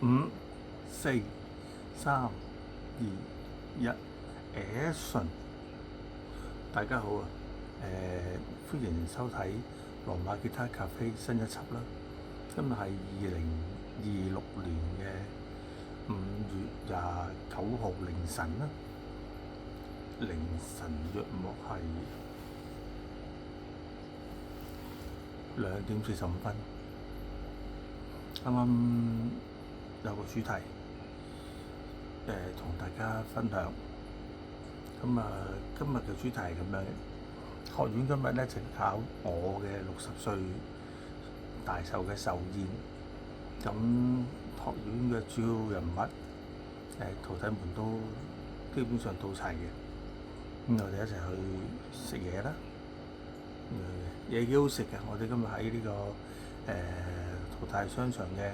5、4、3、2、1 Action！ 大家好啊！歡迎收睇羅馬吉他咖啡新一輯啦。今日係2026年嘅5月29號凌晨啦，凌晨約莫係2點45分。啱啱有個主題同大家分享。咁今日嘅主題係咁樣嘅，學院今日咧就考我嘅60歲大壽嘅壽宴。咁學院嘅主要人物徒弟們都基本上到齊嘅。咁我哋一齊去食嘢啦，嘢幾好食嘅。我哋今日喺呢個淘大商場嘅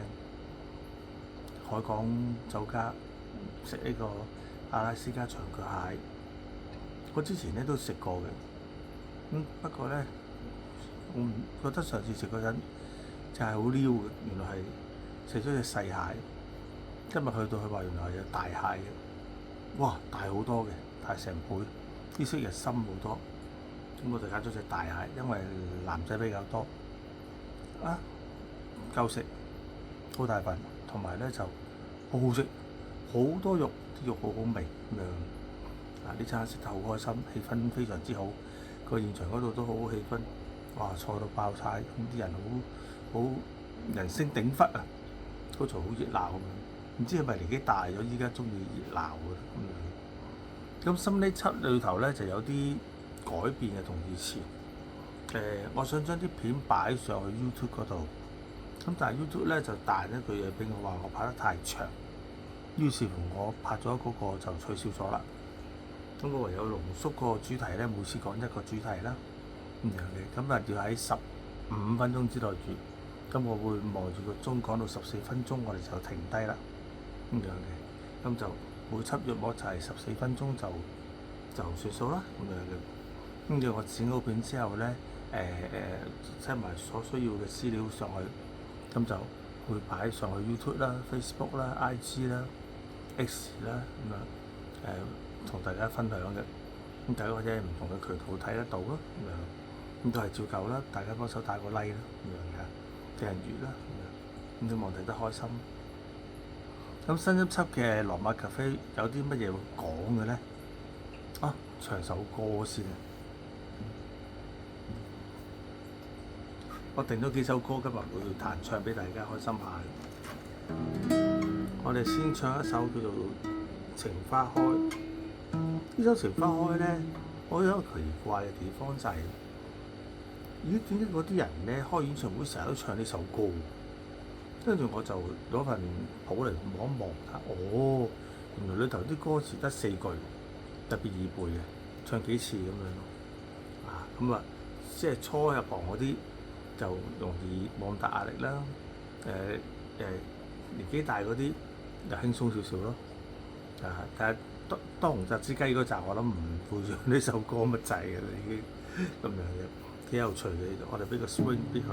海港酒家食呢個阿拉斯加長腳蟹。我之前咧都食過嘅，不過咧我唔覺得上次食嗰陣就係好撩嘅，原來係食咗隻細蟹。今日去到佢話原來係有大蟹嘅，哇，大好多嘅，大成倍，啲色又深好多。咁我就揀咗隻大蟹，因為男仔比較多啊，夠食，好大份，同埋咧就好好食，好多肉，啲肉好好味咁樣。呢餐食得好開心，氣氛非常之好，個現場嗰度都好好氣氛，哇，坐到爆晒，咁啲人好人聲鼎沸啊，嗰場好熱鬧咁樣。唔知係咪年紀大咗，依家中意熱鬧嘅咁樣。咁新呢輯裏頭咧就有啲改變嘅，同以前。我想將啲片擺上去 YouTube 嗰度，咁但係 YouTube 咧就彈一句嘢俾我話我拍得太長，於是乎我拍咗嗰個就取消咗啦。咁我唯有濃縮個主題咧，每次講一個主題啦，咁樣嘅。咁啊要喺15分鐘之內完。咁我會望住個鐘講到14分鐘，我哋就停低啦，咁樣嘅。咁就每輯約莫就係14分鐘就算數啦，咁樣嘅。跟住我剪好片之後咧，set 埋所需要嘅資料上去，咁就會擺上去 YouTube 啦、Facebook 啦、IG 啦、X 啦咁樣同大家分享嘅。咁大家或者唔同嘅渠道睇得到咯，咁樣。咁都係照舊啦，大家幫手打個 like 啦，咁樣嘅訂閱啦，咁希望睇得開心。咁新一輯嘅羅馬咖啡有啲乜嘢會講嘅咧？啊，唱首歌先。我定咗幾首歌，今日會彈唱俾大家開心下。我哋先唱一首叫做《情花開》。呢首《情花開》咧，我有一個奇怪嘅地方就係，咦，點解嗰啲人咧開演唱會成日都唱呢首歌？跟住我就攞份譜嚟望一望，哦，原來裏頭啲歌詞得4句，特別易背嘅，唱幾次咁樣咯。咁啊，即係初入行嗰啲就容易冇咁大壓力啦。年紀大嗰啲就輕鬆少少咯。但係當紅炸子雞嗰集，我諗唔會唱呢首歌乜滯嘅啦，已經咁樣嘅，幾有趣嘅。我哋俾個 swing 俾佢。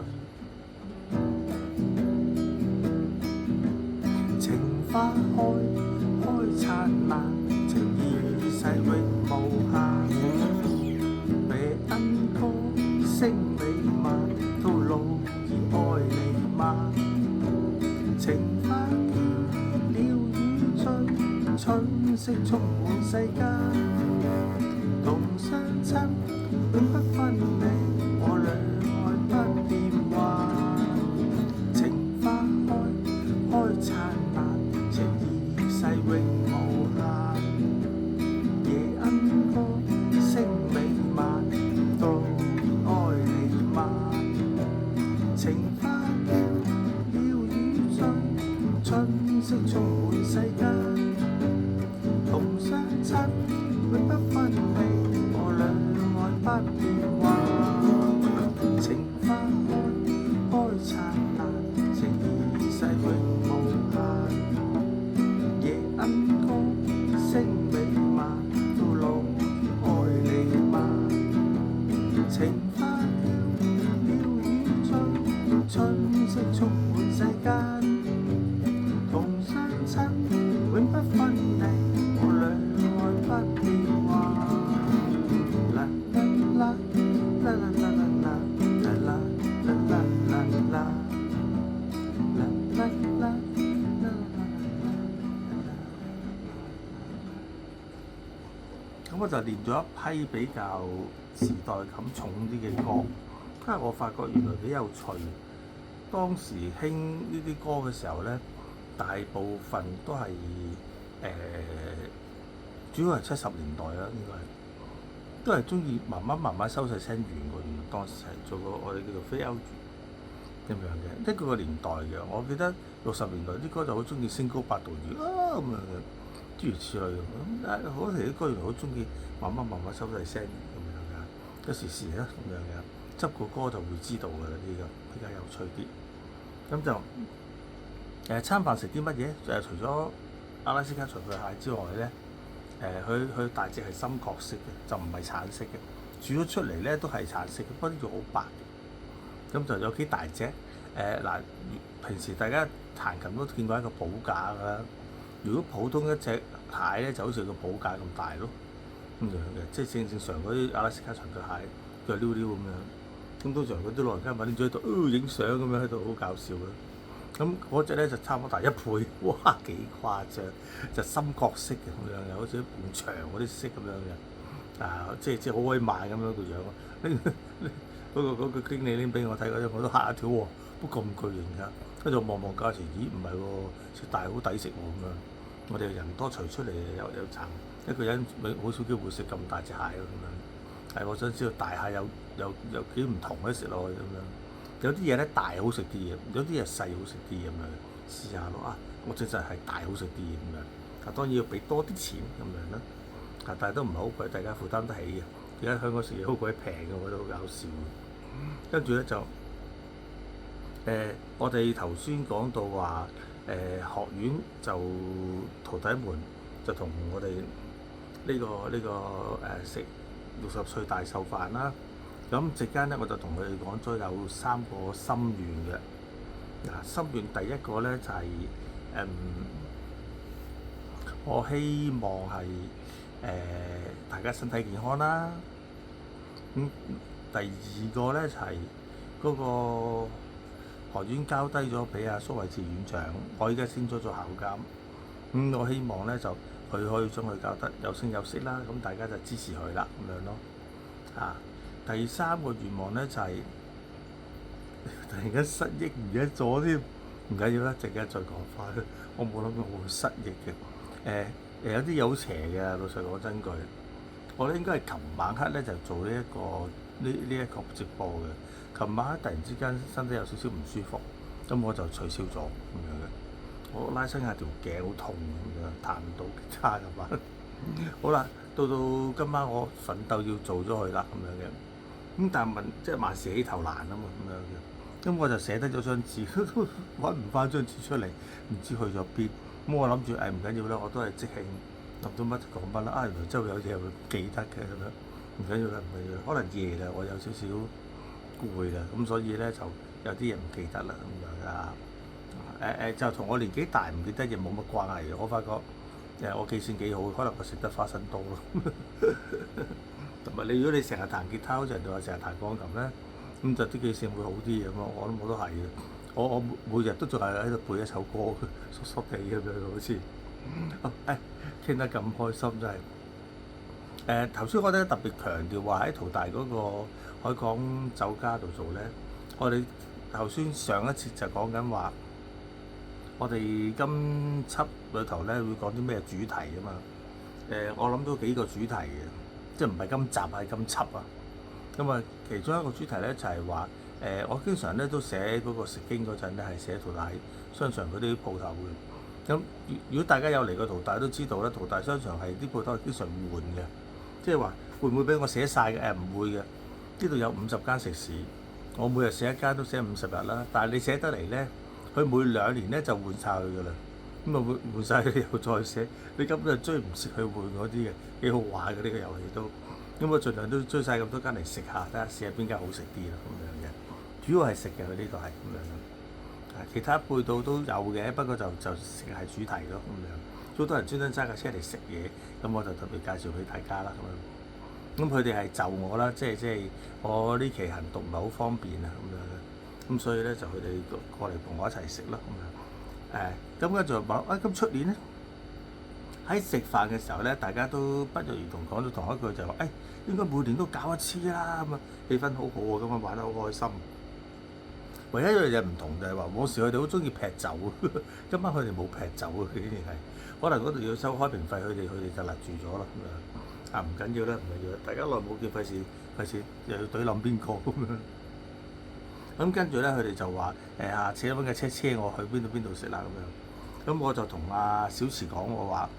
情花開，開燦爛，情意世永無限。別恩歌聲美漫，到老而愛你嗎？情花飄了雨醉，春色充滿世間。同相親永不分離，我倆愛不變幻。情花開，開燦爛，情意世永無限。夜鶯歌聲美漫，到老愛你嗎？情花飄了雨醉，春色充滿世間。同相親永不分離，我倆愛不變幻。情花開，開燦爛，情意世永無限。夜鶯歌聲美漫，到老愛你嗎？情花飄了雨醉，春色充滿世間。同相不分你我兩愛不變幻。啦啦啦啦啦啦啦啦啦啦啦啦啦啦啦啦。咁我就練咗一批比較時代感重啲嘅歌，因為我發覺原來幾有趣。當時興呢啲歌嘅時候咧，大部分都係主要係70年代啦，應該係都係中意慢慢收細聲完個。原來當時係做個我哋叫做非歐語咁樣嘅，一個年代嘅。我記得60年代啲歌就好中意升高八度語咁樣嘅。諸如此類咁，好多時啲歌原來好中意慢慢收細聲咁樣嘅，有時啦咁樣嘅，執個歌就會知道嘅嗰啲咁，比較有趣啲。咁就餐飯食啲乜嘢？除咗阿拉斯加長腳蟹之外咧，佢大隻係深角色嘅，就唔係橙色嘅。煮咗出嚟咧都係橙色嘅，不過呢度好白嘅。咁就有幾大隻？嗱，平時大家彈琴都見過一個寶架㗎。如果普通一隻蟹咧，就好似個寶架咁大咯，咁樣嘅，即係正常嗰啲阿拉斯加長腳蟹，腳溜溜咁樣。咁通常嗰啲老人家揾咗喺度，影相咁樣喺度，好搞笑嘅。咁嗰隻咧就差唔多大1倍，哇幾誇張！就深角色嘅咁樣，又好似埲牆嗰啲色咁樣嘅，即係好威猛咁樣個樣。嗰個經理拎俾我睇嗰陣，我都嚇一跳喎，都咁巨型㗎。跟住望價錢，咦唔係喎，食大好抵食喎咁樣。我哋人多除出嚟有層，一個人好少機會食咁大隻蟹咁樣。係我想知道大蟹有幾唔同咧，食落去咁樣。有啲嘢咧大好食啲嘢，有啲嘢細好食啲咁樣。試下咯我真係大好食啲咁樣。當然要俾多啲錢咁樣啦。但係都唔係好貴，大家負擔得起嘅。而家香港食嘢好鬼平嘅，我覺得好搞笑。跟住咧就我哋頭先講到話學院就徒弟們就同我哋呢個食60歲大壽飯啦。咁席間咧我就同佢哋講咗有3個心願嘅。心願第一個咧就係我希望係大家身體健康啦。第二個咧就係嗰個學院交低咗俾阿蘇偉智院長，我依家升咗做校監。我希望咧就佢可以將佢教得有聲有色啦，咁大家就支持佢啦咁樣咯。第3個願望咧就係突然間失憶唔記得咗添，唔緊要啦，陣間再講翻。我冇諗過我會失憶嘅。有啲嘢好邪嘅，老實講真句。我咧應該係琴晚黑咧就做呢一個直播嘅。琴晚黑突然之間身體有少少唔舒服，咁我就取消咗咁樣嘅。我拉伸下條頸好痛咁樣，彈唔到吉他咁嘛。好啦，到今晚我奮鬥要做咗佢啦咁樣嘅。咁但係即係萬事起頭難啊嘛咁樣嘅。咁我就寫低咗張紙，都揾唔翻張紙出嚟，唔知去咗邊。咁我諗住唔緊要啦，我都係即興諗到乜就講乜啦。原來真係有嘢會記得嘅咁樣，唔緊要啦，唔緊要啦。可能夜啦，我有少少攰啦，咁所以咧就有啲嘢唔記得啦咁樣啊。就同我年紀大唔記得嘢冇乜關係嘅。我發覺我記性幾好，可能我食得花生多咯。同埋如果你成日彈吉他，好似人哋話成日彈鋼琴咧，咁就啲記性會好啲咁咯。我都係嘅。我每日都仲係喺度背一首歌，縮縮地咁樣好似。傾得咁開心真係。頭先我哋特別強調話喺淘大嗰個海港酒家度做咧，我哋頭先上一節就講緊話，我哋今輯裏頭咧會講啲咩主題啊嘛。我諗到幾個主題嘅，即係唔係今集係今輯啊。咁啊，其中一個主題咧就係話，我經常咧都寫嗰個食經嗰陣咧係寫淘大商場嗰啲鋪頭嘅。咁如果大家有嚟過淘大都知道咧，淘大商場係啲鋪頭係經常換嘅，即係話會唔會俾我寫晒嘅？唔會嘅。呢度有50間食肆，我每日寫一間都寫50日啦。但係你寫得嚟咧，佢每2年咧就換晒佢㗎啦。咁啊換晒佢又再寫，你根本就追唔切去換嗰啲嘅，幾好玩嘅呢個遊戲都。咁我盡量都追晒咁多間嚟食下，睇下試下邊間好食啲啦咁樣嘅。主要係食嘅，佢呢度係咁樣。其他配套都有嘅，不過就食係主題咯咁樣。好多人專登揸架車嚟食嘢，咁我就特別介紹俾大家啦咁樣。咁佢哋係就我啦，即係我呢期行動唔係好方便啊咁樣，咁所以咧就佢哋過嚟同我一齊食啦咁樣。咁跟住就講咁出年咧喺食飯嘅時候咧，大家都不約而同講咗同一句就話應該每年都搞一次啦咁啊，氣氛好好啊，咁啊玩得好開心。唯一一樣嘢唔同就係話，往時佢哋好中意劈酒，今晚佢哋冇劈酒啊，竟然係，可能嗰度要收開瓶費，佢哋就勒住咗啦咁樣。唔緊要啦，唔緊要，大家耐冇見，費事又要懟冧邊個咁樣。咁跟住咧，佢哋就話下次揾架車車我去邊度食啦咁樣。咁我就同阿小慈講，我話：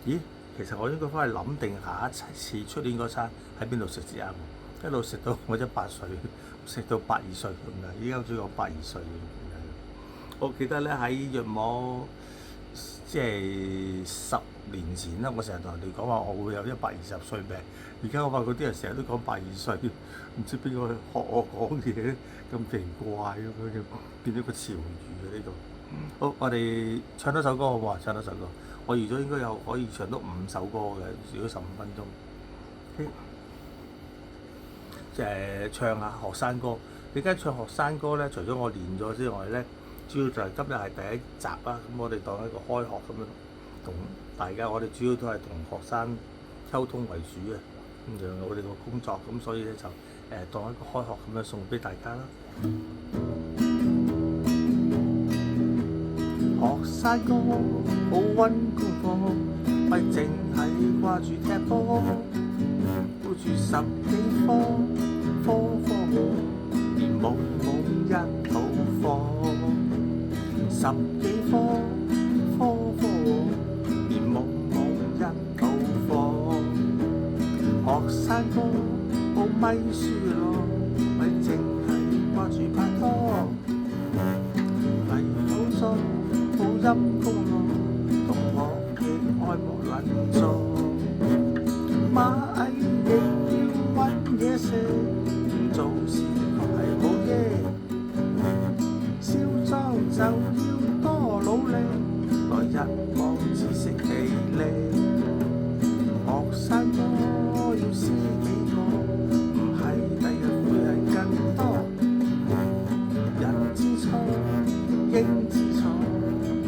咦，其實我應該翻去諗定下一次出年嗰餐喺邊度食至啱喎，一路食到我18歲。食到82歲咁樣，依家好似講82歲咁樣。我記得咧喺約莫即係10年前啦，我成日同人哋講話我會有120歲命。而家我發覺啲人成日都講82歲，唔知邊個學我講嘢咁奇怪咁樣，變咗個潮語嘅呢度。好，我哋唱多首歌好唔好啊？唱多首歌，我預咗應該有可以唱到5首歌嘅，如果15分鐘。即係唱下學生歌。點解唱學生歌咧？除咗我練咗之外咧，主要就係今日係第一集啦。咁我哋當一個開學咁樣同大家，我哋主要都係同學生溝通為主嘅。咁樣我哋個工作，咁所以咧就當一個開學咁樣送俾大家啦。學生哥好溫功課，咪淨係掛住踢波，顧住10幾科，科連懵一肚火，10幾科，連懵一肚火。學生哥好咪輸咯，咪淨係掛住拍拖，迷倒咗好陰功咯，同學嘅愛莫能助。螞蟻亦要搵嘢食，做事確係好嘢。少壯就要多努力，來日望知識氣力。學生哥要試幾個，唔係第日會係更多。人之初，應知錯，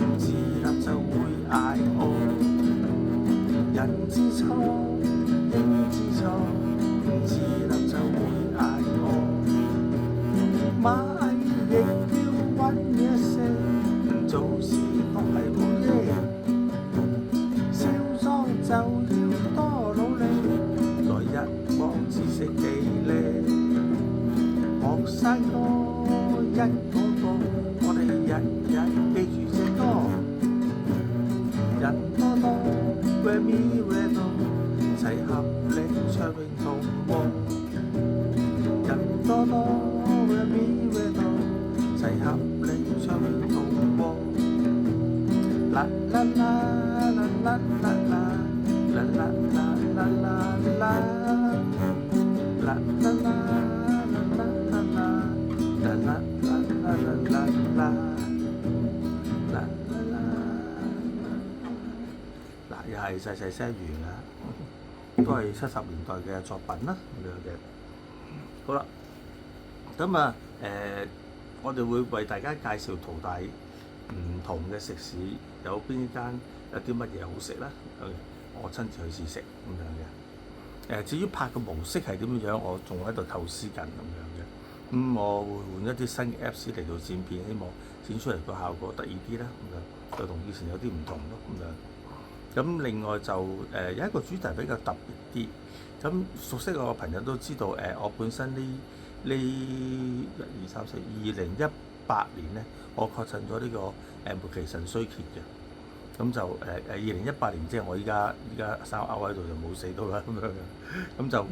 唔自立就會捱餓。人之初，應知錯，唔自立就會捱餓。螞蟻亦要搵嘢食，做事確係好嘢。少壯就要多努力，來日望知識氣力。學生哥一個個，我哋日日記住隻歌。人多多 ，where me where no， 齊合力唱永同和。人多多 ，where me where no， 齊合力唱永同和。啦啦啦啦啦啦啦啦啦啦啦啦啦啦啦啦。嗱，又係細細聲完啦，都係70年代嘅作品啦咁樣嘅。好啦，咁啊我哋會為大家介紹淘大唔同嘅食肆，有邊間有啲乜嘢好食啦。我親自去試食咁樣嘅。至於拍嘅模式係點樣，我仲喺度構思緊咁樣嘅。我會換一啲新嘅 Apps 嚟到剪片，希望剪出嚟個效果得意啲啦，咁樣就同以前有啲唔同咯，咁樣。咁另外就有一個主題比較特別啲。咁熟悉我嘅朋友都知道，我本身呢1、2、3、4、2018年咧，我確診咗呢個末期腎衰竭嘅。咁就2018年即係我依家生勾喺度就冇死到啦咁樣嘅。咁就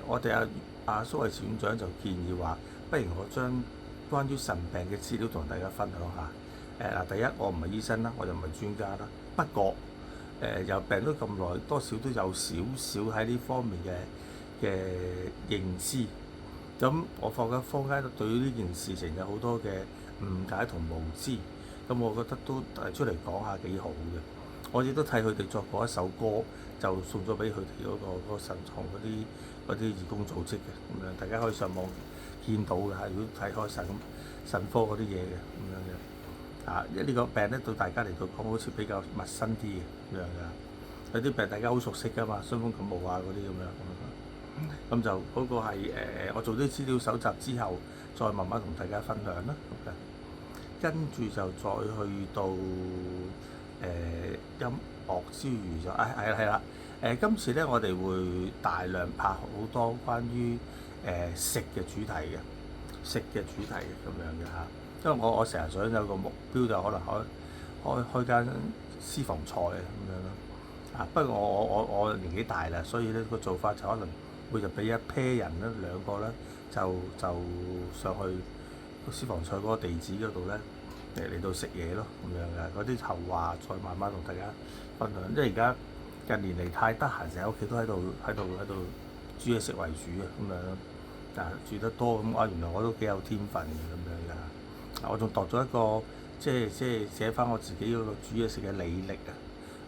我哋阿蘇慧慈院長就建議話，不如我將關於腎病嘅資料同大家分享下。第一我唔係醫生啦，我又唔係專家啦。不過又病咗咁耐，多少都有少少喺呢方面嘅認知。咁我發覺坊間對於呢件事情有好多嘅誤解同無知。咁我覺得都出嚟講下幾好嘅。我亦都替佢哋作過一首歌，就送咗俾佢哋嗰個腎臟嗰啲義工組織嘅咁樣，大家可以上網見到㗎。如果睇開腎科嗰啲嘢嘅咁樣嘅。因為呢個病咧對大家嚟到講好似比較陌生啲嘅咁樣㗎，有啲病大家好熟悉㗎嘛，傷風感冒啊嗰啲咁樣，咁就嗰個係我做啲資料搜集之後，再慢慢同大家分享啦。跟住就再去到音樂之餘就係啦，今次咧我哋會大量拍好多關於食嘅主題嘅，食嘅主題嘅咁樣嘅嚇。因為我成日想有個目標就可能開間私房菜啊咁樣咯。不過我年紀大啦，所以咧個做法就可能每日俾一 pair 人咧兩個咧就上去個私房菜嗰個地址嗰度咧嚟到食嘢咯咁樣嘅。嗰啲後話再慢慢同大家分享。因為而家近年嚟太得閒，成日屋企都喺度煮嘢食為主啊咁樣。煮得多咁原來我都幾有天分嘅咁樣嘅。我仲度咗一個，即係寫翻我自己嗰個煮嘢食嘅履歷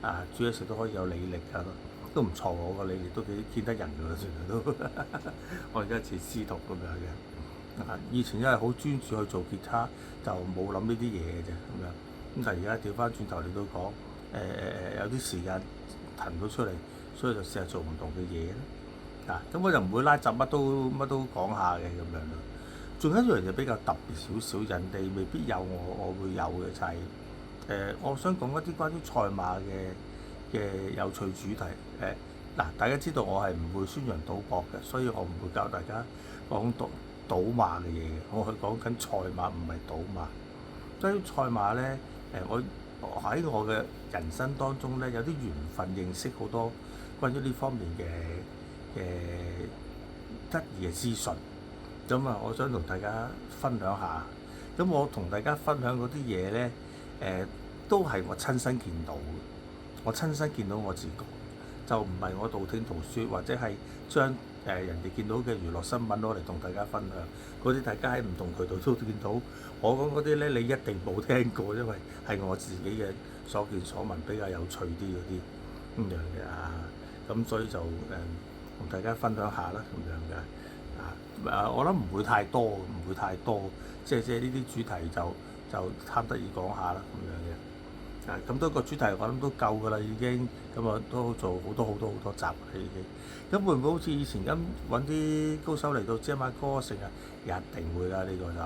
啊！煮嘢食都可以有履歷㗎，都唔錯，我個履歷都幾見得人㗎啦，算係都。我而家似師徒咁樣嘅。以前因為好專注去做吉他，就冇諗呢啲嘢嘅啫咁樣。咁但係而家調翻轉頭嚟到講，有啲時間騰到出嚟，所以就試下做唔同嘅嘢啦。咁我就唔會拉雜乜都講下嘅咁樣咯。仲有一樣嘢比較特別少少，人哋未必有我會有嘅就係我想講一啲關於賽馬嘅有趣主題。大家知道我係唔會宣揚賭博嘅，所以我唔會教大家講賭馬嘅嘢嘅。我係講緊賽馬，唔係賭馬。關於賽馬咧，我喺我嘅人生當中咧，有啲緣分認識好多關於呢方面嘅得意嘅資訊。咁我想同大家分享下。咁我同大家分享嗰啲嘢咧，都係我親身見到嘅。我親身見到我自己，就唔係我道聽途說，或者係將人哋見到嘅娛樂新聞攞嚟同大家分享。嗰啲大家喺唔同渠道都見到。我講嗰啲咧，你一定冇聽過，因為係我自己嘅所見所聞比較有趣啲嗰啲咁樣嘅咁所以就同大家分享下啦咁樣嘅。我諗唔會太多，即係呢啲主題就貪得意講下啦咁樣嘅。咁多個主題我諗都夠㗎啦已經，咁都做好多集啦已經。咁會唔會好似以前咁揾啲高手嚟到知下歌成啊？一定會啦，呢個就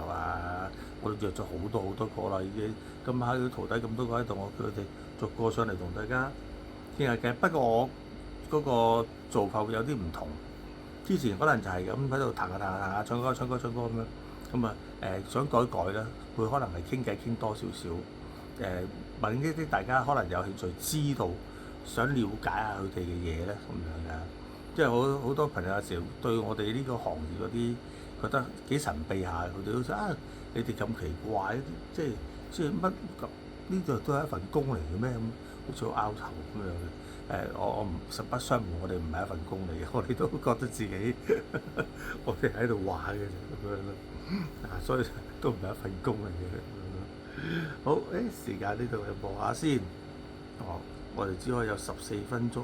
我都約咗好多個啦已經。咁喺佢徒弟咁多個喺度，我叫佢哋逐個上嚟同大家傾下偈。不過我嗰個做法會有啲唔同。之前可能就係咁喺度彈下唱歌咁樣，想改啦，會可能係傾偈傾多少少，問呢啲大家可能有興趣知道，想了解下佢哋嘅嘢咧咁樣嘅。即係好多朋友有時對我哋呢個行業嗰啲覺得幾神秘下，佢哋都話你哋咁奇怪，即係乜咁呢度都係一份工嚟嘅咩咁，好似好拗頭咁樣嘅。我實不相瞞，我哋唔係一份工嚟嘅，我哋都覺得自己我哋喺度玩嘅啫咁樣咯。所以都唔係一份工嚟嘅。好，時間呢度就播下先。我哋只可以有14分鐘，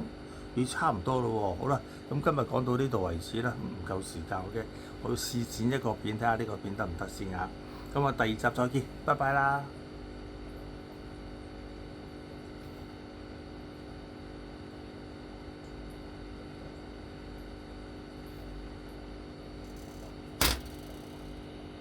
已經差唔多咯喎。好啦，咁今日講到呢度為止啦，唔夠時間嘅，我要試剪一個片，睇下呢個片得唔得先啊。咁我第2集再見，拜拜啦。